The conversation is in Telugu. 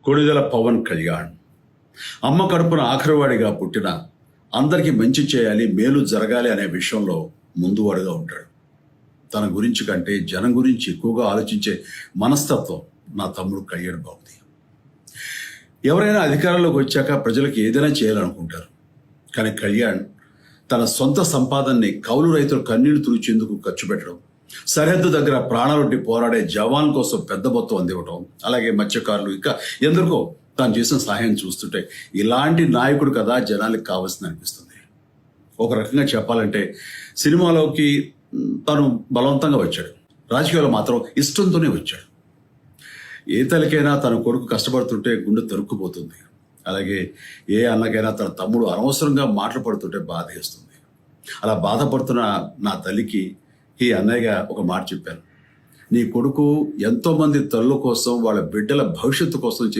కొణిదెల పవన్ కళ్యాణ్ అమ్మ కడుపున ఆఖరివాడిగా పుట్టిన అందరికీ మంచి చేయాలి, మేలు జరగాలి అనే విషయంలో ముందువాడుగా ఉంటాడు. తన గురించి కంటే జనం గురించి ఎక్కువగా ఆలోచించే మనస్తత్వం నా తమ్ముడు కళ్యాణ్ బాబుది. ఎవరైనా అధికారంలోకి వచ్చాక ప్రజలకు ఏదైనా చేయాలనుకుంటారు. కానీ కళ్యాణ్ తన సొంత సంపాదనని కౌలు రైతులు కన్నీళ్లు తుడిచేందుకు ఖర్చు పెట్టడం, సరిహద్దు దగ్గర ప్రాణాలొడ్డి పోరాడే జవాన్ కోసం పెద్ద మొత్తం అందివ్వటం, అలాగే మత్స్యకారులు ఇంకా ఎందరికో తాను చేసిన సహాయం చూస్తుంటే ఇలాంటి నాయకుడు కదా జనానికి కావాల్సింది అనిపిస్తుంది. ఒక రకంగా చెప్పాలంటే సినిమాలోకి తను బలవంతంగా వచ్చాడు, రాజకీయాల్లో మాత్రం ఇష్టంతోనే వచ్చాడు. ఏ తల్లికైనా తన కొడుకు కష్టపడుతుంటే గుండె తరుక్కుపోతుంది. అలాగే ఏ అన్నకైనా తన తమ్ముడు అనవసరంగా మాటలు పడుతుంటే బాధ వేస్తుంది. అలా బాధపడుతున్న నా తల్లికి ఈ అన్నయ్యగా ఒక మాట చెప్పాను. నీ కొడుకు ఎంతో మంది తల్లుల కోసం, వాళ్ళ బిడ్డల భవిష్యత్తు కోసం చేసి